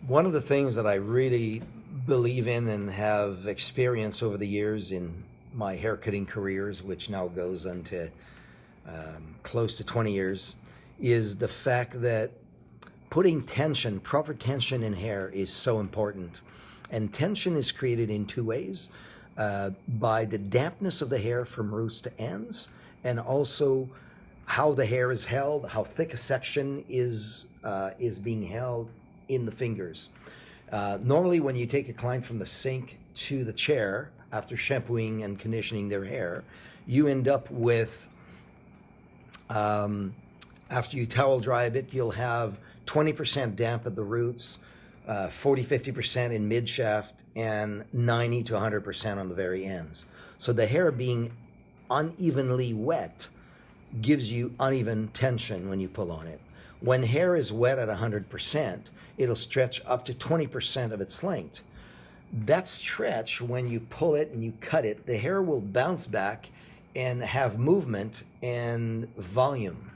One of the things that I really believe in and have experienced over the years in my haircutting careers, which now goes into close to 20 years, is the fact that putting tension, proper tension in hair is so important. And tension is created in two ways, by the dampness of the hair from roots to ends, and also how the hair is held, how thick a section is being held in the fingers. Normally, when you take a client from the sink to the chair after shampooing and conditioning their hair, you end up with, after you towel dry a bit, you'll have 20% damp at the roots, 40-50% in mid shaft, and 90 to 100% on the very ends. So the hair being unevenly wet gives you uneven tension when you pull on it. When hair is wet at 100%, it'll stretch up to 20% of its length. That stretch, when you pull it and you cut it, the hair will bounce back and have movement and volume.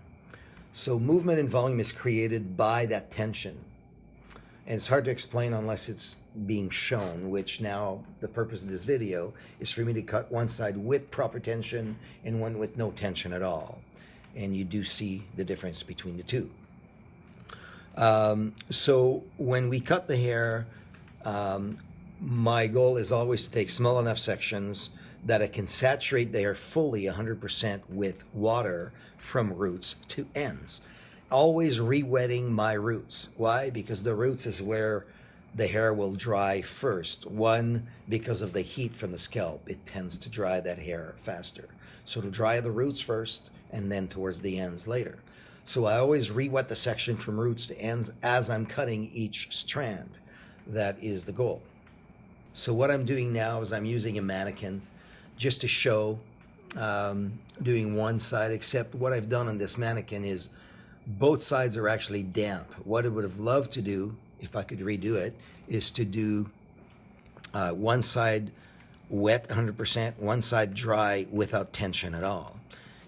So movement and volume is created by that tension. And it's hard to explain unless it's being shown, which now the purpose of this video is for me to cut one side with proper tension and one with no tension at all. And you do see the difference between the two. So when we cut the hair, my goal is always to take small enough sections that I can saturate the hair fully 100% with water from roots to ends. Always re-wetting my roots. Why? Because the roots is where the hair will dry first. One, because of the heat from the scalp. It tends to dry that hair faster. So to dry the roots first and then towards the ends later. So I always re-wet the section from roots to ends as I'm cutting each strand. That is the goal. So what I'm doing now is I'm using a mannequin just to show doing one side, except what I've done on this mannequin is both sides are actually damp. What I would have loved to do, if I could redo it, is to do one side wet 100%, one side dry without tension at all.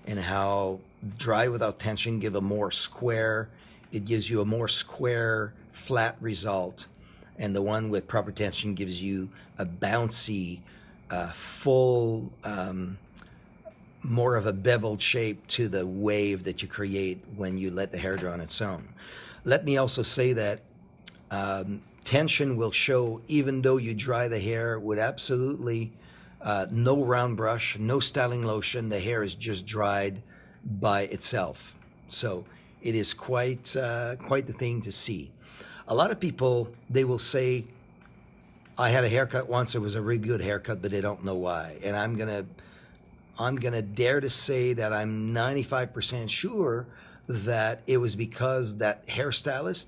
And how dry without tension give a more square, it gives you a more square, flat result. And the one with proper tension gives you a bouncy, full, more of a beveled shape to the wave that you create when you let the hair dry on its own. Let me also say that tension will show even though you dry the hair with absolutely no round brush, no styling lotion. The hair is just dried by itself. So it is quite the thing to see. A lot of people, they will say, I had a haircut once, it was a really good haircut, but they don't know why. And I'm gonna dare to say that I'm 95% sure that it was because that hairstylist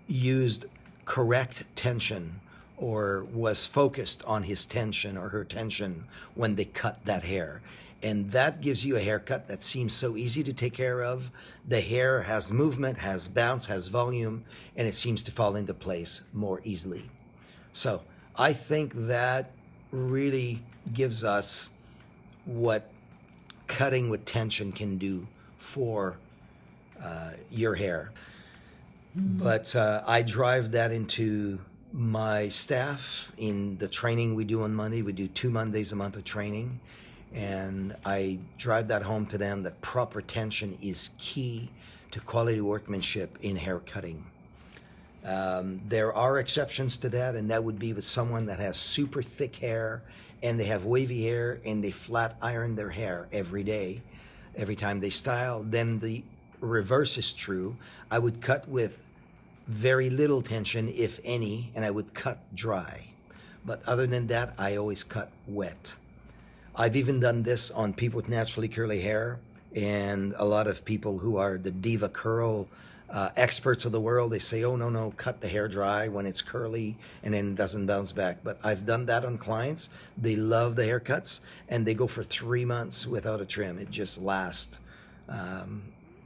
used correct tension or was focused on his tension or her tension when they cut that hair. And that gives you a haircut that seems so easy to take care of. The hair has movement, has bounce, has volume, and it seems to fall into place more easily. So I think that really gives us what cutting with tension can do for your hair. But I drive that into my staff in the training we do on Monday. We do 2 Mondays a month of training. And I drive that home to them that proper tension is key to quality workmanship in hair cutting. There are exceptions to that, and that would be with someone that has super thick hair and they have wavy hair and they flat iron their hair every day, every time they style. Then the reverse is true. I would cut with very little tension, if any, and I would cut dry. But other than that, I always cut wet. I've even done this on people with naturally curly hair, and a lot of people who are the diva curl experts of the world, they say, oh, no, cut the hair dry when it's curly and then it doesn't bounce back. But I've done that on clients. They love the haircuts, and they go for 3 months without a trim. It just lasts.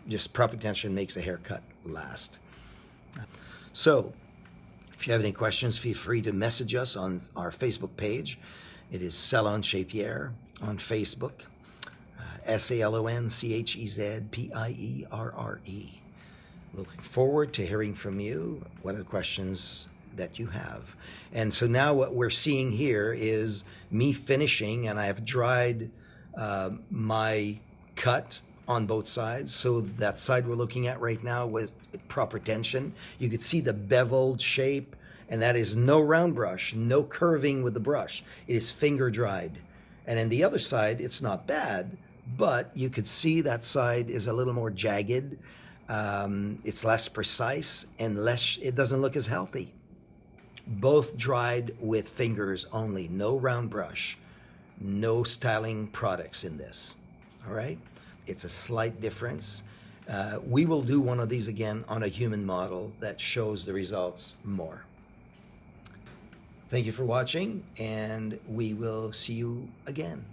Just proper tension makes a haircut last. So if you have any questions, feel free to message us on our Facebook page. It is Salon Chez Pierre on Facebook, SalonChezPierre. Looking forward to hearing from you. What are the questions that you have? And so now what we're seeing here is me finishing, and I have dried my cut on both sides. So that side we're looking at right now with proper tension, you could see the beveled shape, and that is no round brush, no curving with the brush. It is finger dried. And then the other side, it's not bad, but you could see that side is a little more jagged. It's less precise and less, it doesn't look as healthy. Both dried with fingers only, no round brush, no styling products in this. All right, it's a slight difference. We will do one of these again on a human model that shows the results more. Thank you for watching, and we will see you again.